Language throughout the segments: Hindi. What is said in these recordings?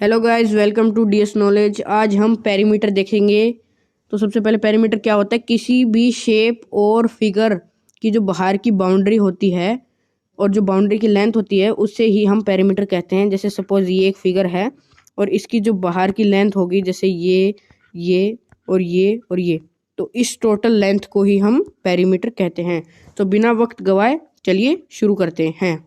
Hello guys, welcome to DS knowledge. आज हम पेरीमीटर देखेंगे। तो सबसे पहले पेरीमीटर क्या होता है? किसी भी शेप और फिगर की जो बाहर की बाउंड्री होती है और जो बाउंड्री की लेंथ होती है उससे ही हम पेरीमीटर कहते हैं। जैसे सपोज ये एक फिगर है और इसकी जो बाहर की लेंथ होगी, जैसे ये और ये, तो इस टोटल लेंथ को ही हम पेरीमीटर कहते हैं। तो बिना वक्त गवाए चलिए शुरू करते हैं।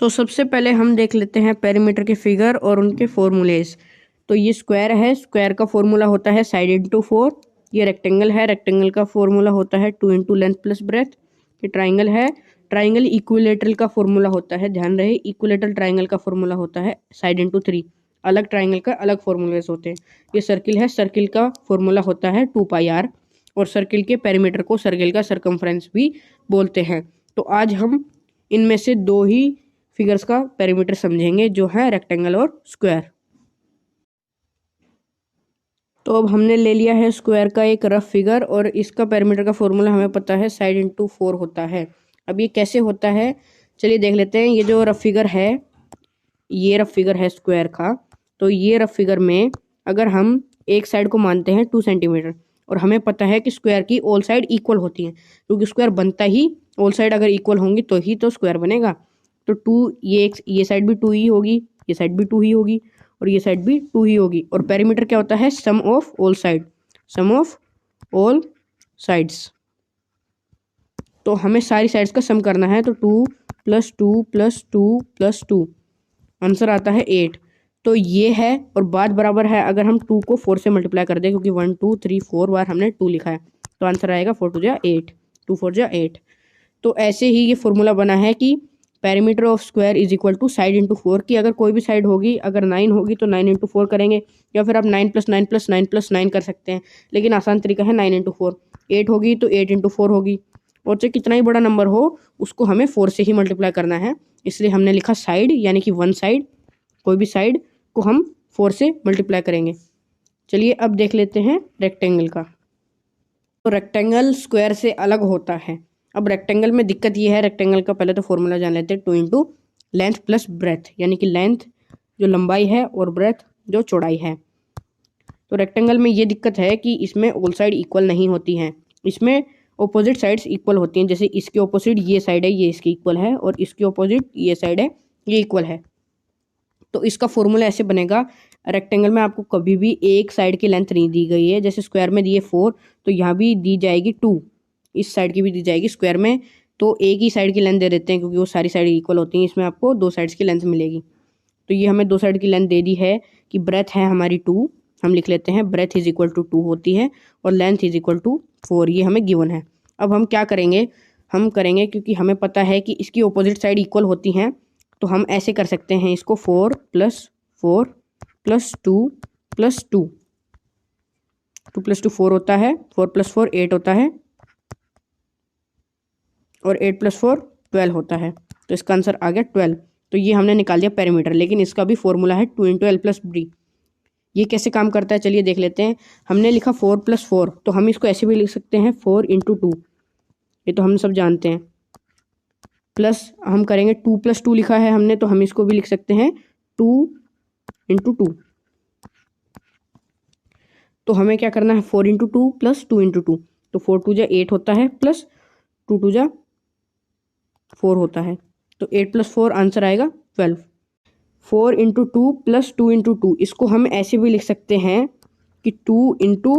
सबसे पहले हम देख लेते हैं पेरीमीटर के फिगर और उनके फॉर्मूलेज। तो ये स्क्वायर है, स्क्वायर का फॉर्मूला होता है साइड इंटू 4। ये रेक्टेंगल है, रेक्टेंगल का फॉर्मूला होता है 2 इंटू लेंथ प्लस ब्रेथ। ये ट्राइंगल है, ट्राइंगल इक्विलेटरल का फॉर्मूला होता है, ध्यान रहे, इक्विलेटरल ट्राइंगल का फॉर्मूला होता है साइड इंटू 3। अलग ट्राइंगल का अलग फॉर्मूलेज होते हैं। ये सर्किल है, सर्किल का फॉर्मूला होता है 2πr और सर्किल के पेरीमीटर को सर्किल का सरकमफ्रेंस भी बोलते हैं। तो आज हम इनमें से दो ही फिगर्स का पेरीमीटर समझेंगे, जो है रेक्टेंगल और स्क्वायर। तो अब हमने ले लिया है स्क्वायर का एक रफ फिगर और इसका पेरीमीटर का फॉर्मूला हमें पता है साइड इंटू 4 होता है। अब ये कैसे होता है चलिए देख लेते हैं। ये जो रफ फिगर है, ये रफ फिगर है स्क्वायर का। तो ये रफ फिगर में अगर हम एक साइड को मानते हैं 2 सेंटीमीटर और हमें पता है कि स्क्वायर की ऑल साइड इक्वल होती हैं, क्योंकि स्क्वायर बनता ही ऑल साइड अगर इक्वल होंगी तो ही तो स्क्वायर बनेगा। तो 2, ये साइड भी 2 ही होगी, ये साइड भी 2 ही होगी और ये साइड भी 2 ही होगी। और पेरीमीटर क्या होता है? Sum of all side, sum of all sides. तो हमें सारी साइड्स का सम करना है। तो 2 + 2 + 2 + 2 आंसर आता है 8। तो ये है और बात बराबर है अगर हम 2 को 4 से मल्टीप्लाई कर दें, क्योंकि 1 2 3 4 बार हमने 2 लिखा है, तो आंसर आएगा 4 2 8, 2 4 8। तो ऐसे ही ये फॉर्मूला बना है कि perimeter of square is equal to side into 4 की अगर कोई भी साइड होगी, अगर 9 होगी तो 9 इंटू 4 करेंगे, या फिर आप 9 + 9 + 9 + 9 कर सकते हैं, लेकिन आसान तरीका है 9 इंटू 4। 8 होगी तो 8 इंटू 4 होगी, और चाहे कितना ही बड़ा नंबर हो उसको हमें 4 से ही मल्टीप्लाई करना है, इसलिए हमने लिखा साइड, यानी कि वन साइड, कोई भी साइड को हम 4 से मल्टीप्लाई करेंगे। चलिए अब देख लेते हैं रेक्टेंगल का। तो रेक्टेंगल स्क्वायर से अलग होता है। अब रेक्टेंगल में दिक्कत ये है, रेक्टेंगल का पहले तो फॉर्मूला जान लेते हैं, 2 इंटू लेंथ प्लस ब्रेथ, यानी कि लेंथ जो लंबाई है और ब्रेथ जो चौड़ाई है। तो रेक्टेंगल में ये दिक्कत है कि इसमें ऑल साइड इक्वल नहीं होती हैं, इसमें ऑपोजिट साइड्स इक्वल होती हैं। जैसे इसके ऑपोजिट ये साइड है, ये इसकी इक्वल है, और इसके ऑपोजिट ये साइड है, ये इक्वल है। तो इसका फॉर्मूला ऐसे बनेगा, रेक्टेंगल में आपको कभी भी एक साइड की लेंथ नहीं दी गई है। जैसे स्क्वायर में दिए 4, तो यहाँ भी दी जाएगी 2, इस साइड की भी दी जाएगी स्क्वायर में, तो एक ही साइड की लेंथ दे देते हैं क्योंकि वो सारी साइड इक्वल होती हैं। इसमें आपको 2 साइड्स की लेंथ मिलेगी। तो ये हमें 2 साइड की लेंथ दे दी है कि ब्रेथ है हमारी 2, हम लिख लेते हैं ब्रेथ इज इक्वल टू 2 होती है, और लेंथ इज इक्वल टू 4, ये हमें गिवन है। अब हम क्या करेंगे, हम करेंगे क्योंकि हमें पता है कि इसकी ऑपोजिट साइड इक्वल होती हैं, तो हम ऐसे कर सकते हैं इसको 4 + 4 + 2 + 2, 2 + 2 4 होता है, 4 + 4 8 होता है, और 8 + 4 12 होता है। तो इसका आंसर आ गया 12। तो ये हमने निकाल दिया पेरीमीटर, लेकिन इसका भी फॉर्मूला है 2 इंटू एल प्लस बी। ये कैसे काम करता है चलिए देख लेते हैं। हमने लिखा 4 + 4, तो हम इसको ऐसे भी लिख सकते हैं 4 इंटू 2, ये तो हम सब जानते हैं। प्लस हम करेंगे 2 + 2 लिखा है हमने, तो हम इसको भी लिख सकते हैं 2 इंटू 2। तो हमें क्या करना है, 4 इंटू 2 + 2 इंटू 2, तो 4 2 8 होता है, प्लस 2 2 4 होता है, तो 8 + 4 आंसर आएगा 12। 4 इंटू 2 + 2 इंटू 2, इसको हम ऐसे भी लिख सकते हैं कि 2 इंटू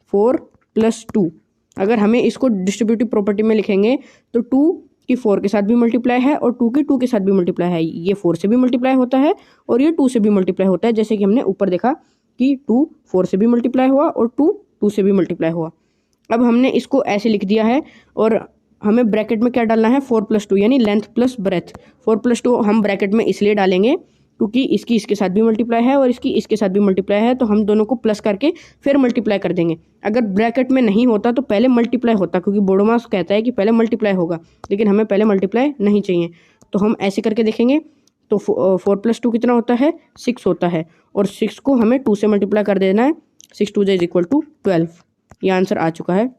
4 + 2। अगर हमें इसको डिस्ट्रीब्यूटिव प्रॉपर्टी में लिखेंगे तो 2 की 4 के साथ भी मल्टीप्लाई है और 2 की 2 के साथ भी मल्टीप्लाई है। ये 4 से भी मल्टीप्लाई होता है और ये 2 से भी मल्टीप्लाई होता है, जैसे कि हमने ऊपर देखा कि 2 4 से भी मल्टीप्लाई हुआ और 2 2 से भी मल्टीप्लाई हुआ। अब हमने इसको ऐसे लिख दिया है और हमें ब्रैकेट में क्या डालना है, 4 + 2, यानी लेंथ प्लस ब्रेथ। 4 + 2 हम ब्रैकेट में इसलिए डालेंगे क्योंकि इसकी इसके साथ भी मल्टीप्लाई है और इसकी इसके साथ भी मल्टीप्लाई है, तो हम दोनों को प्लस करके फिर मल्टीप्लाई कर देंगे। अगर ब्रैकेट में नहीं होता तो पहले मल्टीप्लाई होता, क्योंकि बोडोमास कहता है कि पहले मल्टीप्लाई होगा, लेकिन हमें पहले मल्टीप्लाई नहीं चाहिए। तो हम ऐसे करके देखेंगे, तो 4 + 2 कितना होता है, 6 होता है, और 6 को हमें 2 से मल्टीप्लाई कर देना है, 6 2 इज इक्वल टू 12। ये आंसर आ चुका है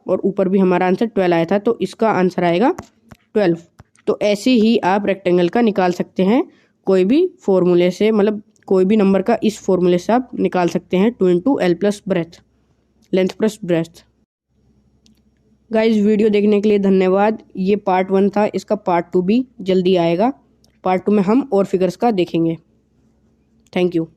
और ऊपर भी हमारा आंसर 12 आया था, तो इसका आंसर आएगा 12। तो ऐसे ही आप रेक्टेंगल का निकाल सकते हैं कोई भी फॉर्मूले से, मतलब कोई भी नंबर का इस फॉर्मूले से आप निकाल सकते हैं 2 into L plus breadth, length plus breadth. Guys video देखने के लिए धन्यवाद। ये पार्ट 1 था, इसका पार्ट 2 भी जल्दी आएगा। पार्ट 2 में हम और फिगर्स का देखेंगे। Thank you.